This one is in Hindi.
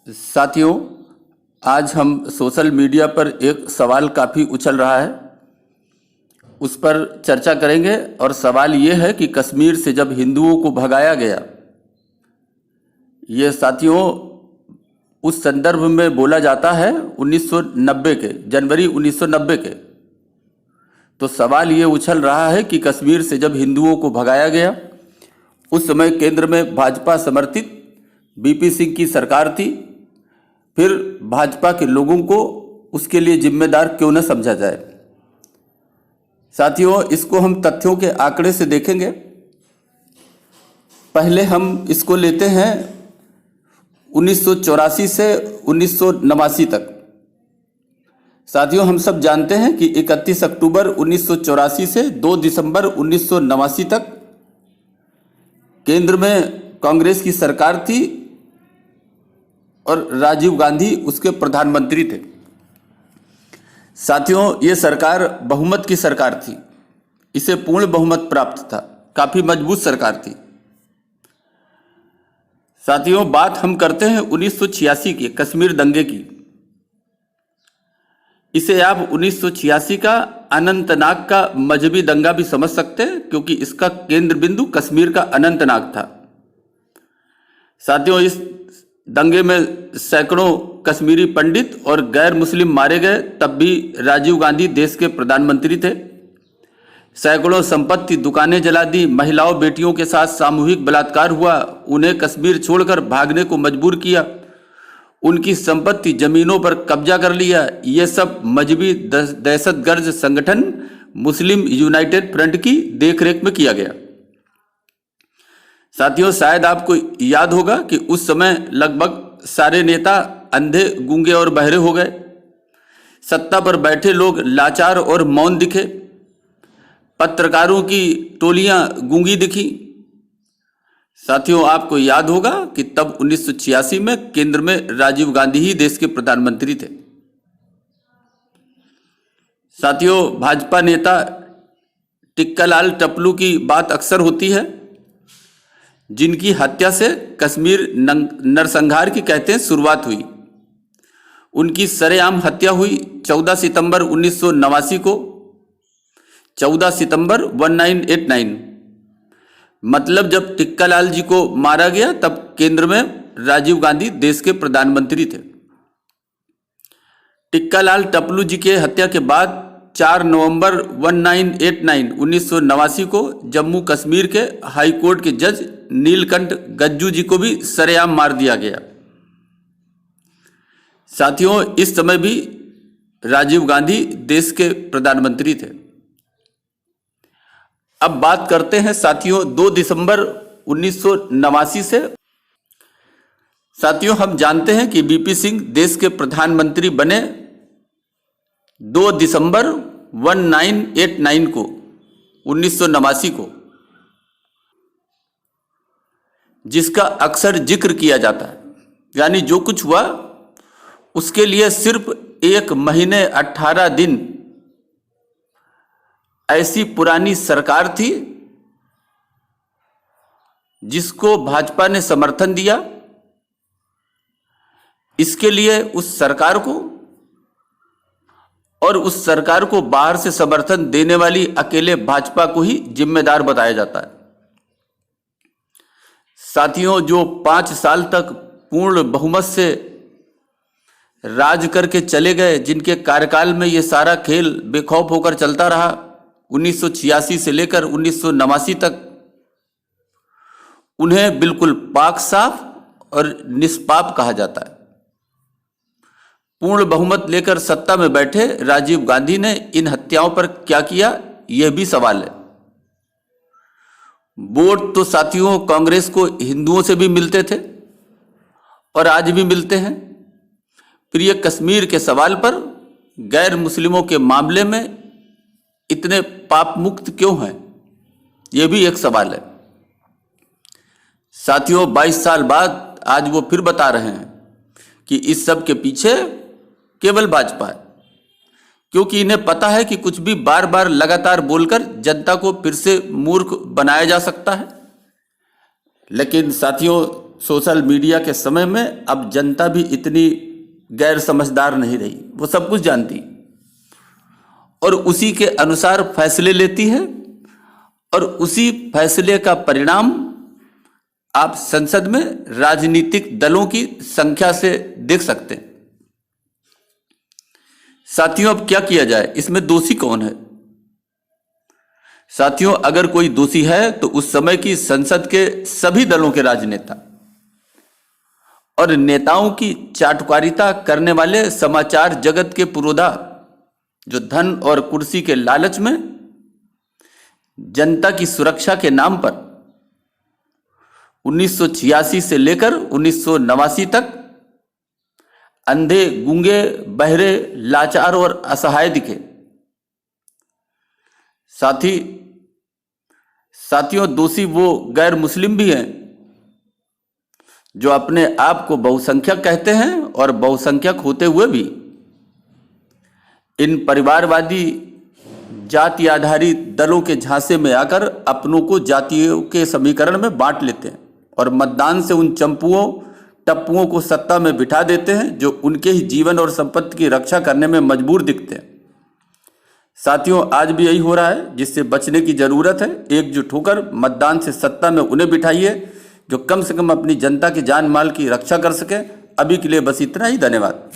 साथियों, आज हम सोशल मीडिया पर एक सवाल काफ़ी उछल रहा है, उस पर चर्चा करेंगे। और सवाल ये है कि कश्मीर से जब हिंदुओं को भगाया गया, ये साथियों उस संदर्भ में बोला जाता है 1990 के, जनवरी 1990 के। तो सवाल ये उछल रहा है कि कश्मीर से जब हिंदुओं को भगाया गया, उस समय केंद्र में भाजपा समर्थित बीपी सिंह की सरकार थी, फिर भाजपा के लोगों को उसके लिए जिम्मेदार क्यों न समझा जाए। साथियों, इसको हम तथ्यों के आंकड़े से देखेंगे। पहले हम इसको लेते हैं 1984 से 1989 तक। साथियों, हम सब जानते हैं कि 31 अक्टूबर 1984 से 2 दिसंबर 1989 तक केंद्र में कांग्रेस की सरकार थी और राजीव गांधी उसके प्रधानमंत्री थे। साथियों, ये सरकार बहुमत की सरकार थी, इसे पूर्ण बहुमत प्राप्त था, काफी मजबूत सरकार थी। साथियों, बात हम करते हैं 1986 की, कश्मीर दंगे की। इसे आप 1986 का अनंतनाग का मजहबी दंगा भी समझ सकते हैं, क्योंकि इसका केंद्र बिंदु कश्मीर का अनंतनाग था। साथियों, इस दंगे में सैकड़ों कश्मीरी पंडित और गैर मुस्लिम मारे गए, तब भी राजीव गांधी देश के प्रधानमंत्री थे। सैकड़ों संपत्ति, दुकानें जला दी, महिलाओं बेटियों के साथ सामूहिक बलात्कार हुआ, उन्हें कश्मीर छोड़कर भागने को मजबूर किया, उनकी संपत्ति जमीनों पर कब्जा कर लिया। ये सब मजहबी दहशतगर्द संगठन मुस्लिम यूनाइटेड फ्रंट की देखरेख में किया गया। साथियों, शायद आपको याद होगा कि उस समय लगभग सारे नेता अंधे, गूंगे और बहरे हो गए। सत्ता पर बैठे लोग लाचार और मौन दिखे। पत्रकारों की टोलियां गूंगी दिखी। साथियों, आपको याद होगा कि तब 1986 में केंद्र में राजीव गांधी ही देश के प्रधानमंत्री थे। साथियों, भाजपा नेता टिक्कालाल टप्पू की बात अक्सर होती है, जिनकी हत्या से कश्मीर नरसंहार की कहते हैं शुरुआत हुई। उनकी सरेआम हत्या हुई 14 सितंबर 1989 को, 14 सितंबर 1989। मतलब जब टिक्कालाल जी को मारा गया तब केंद्र में राजीव गांधी देश के प्रधानमंत्री थे। टिक्कालाल टप्पू जी के हत्या के बाद 4 नवंबर 1989 को जम्मू कश्मीर के हाई कोर्ट के जज नीलकंठ गज्जू जी को भी सरेआम मार दिया गया। साथियों, इस समय भी राजीव गांधी देश के प्रधानमंत्री थे। अब बात करते हैं साथियों 2 दिसंबर 1989 से। साथियों, हम जानते हैं कि बीपी सिंह देश के प्रधानमंत्री बने 2 दिसंबर 1989 को, 1989 को, जिसका अक्सर जिक्र किया जाता है। यानी जो कुछ हुआ उसके लिए सिर्फ 1 महीने 18 दिन ऐसी पुरानी सरकार थी जिसको भाजपा ने समर्थन दिया। इसके लिए उस सरकार को और उस सरकार को बाहर से समर्थन देने वाली अकेले भाजपा को ही जिम्मेदार बताया जाता है। साथियों, जो 5 साल तक पूर्ण बहुमत से राज करके चले गए, जिनके कार्यकाल में ये सारा खेल बेखौफ होकर चलता रहा 1986 से लेकर 1989 तक, उन्हें बिल्कुल पाक साफ और निष्पाप कहा जाता है। पूर्ण बहुमत लेकर सत्ता में बैठे राजीव गांधी ने इन हत्याओं पर क्या किया, यह भी सवाल है। वोट तो साथियों कांग्रेस को हिंदुओं से भी मिलते थे और आज भी मिलते हैं। फिर ये कश्मीर के सवाल पर गैर मुस्लिमों के मामले में इतने पाप मुक्त क्यों हैं, यह भी एक सवाल है। साथियों, 22 साल बाद आज वो फिर बता रहे हैं कि इस सब के पीछे केवल भाजपा है, क्योंकि इन्हें पता है कि कुछ भी बार बार लगातार बोलकर जनता को फिर से मूर्ख बनाया जा सकता है। लेकिन साथियों, सोशल मीडिया के समय में अब जनता भी इतनी गैर समझदार नहीं रही, वो सब कुछ जानती और उसी के अनुसार फैसले लेती है और उसी फैसले का परिणाम आप संसद में राजनीतिक दलों की संख्या से देख सकते हैं। साथियों, अब क्या किया जाए, इसमें दोषी कौन है? साथियों, अगर कोई दोषी है तो उस समय की संसद के सभी दलों के राजनेता और नेताओं की चाटुकारिता करने वाले समाचार जगत के पुरोधा, जो धन और कुर्सी के लालच में जनता की सुरक्षा के नाम पर 1986 से लेकर 1989 तक अंधे, गूंगे, बहरे, लाचार और असहाय दिखे। साथियों, दोषी वो गैर मुस्लिम भी हैं जो अपने आप को बहुसंख्यक कहते हैं और बहुसंख्यक होते हुए भी इन परिवारवादी जाति आधारित दलों के झांसे में आकर अपनों को जातियों के समीकरण में बांट लेते हैं और मतदान से उन चंपुओं टप्पुओं को सत्ता में बिठा देते हैं जो उनके ही जीवन और संपत्ति की रक्षा करने में मजबूर दिखते हैं। साथियों, आज भी यही हो रहा है, जिससे बचने की जरूरत है। एकजुट होकर मतदान से सत्ता में उन्हें बिठाइए जो कम से कम अपनी जनता की जान माल की रक्षा कर सके। अभी के लिए बस इतना ही। धन्यवाद।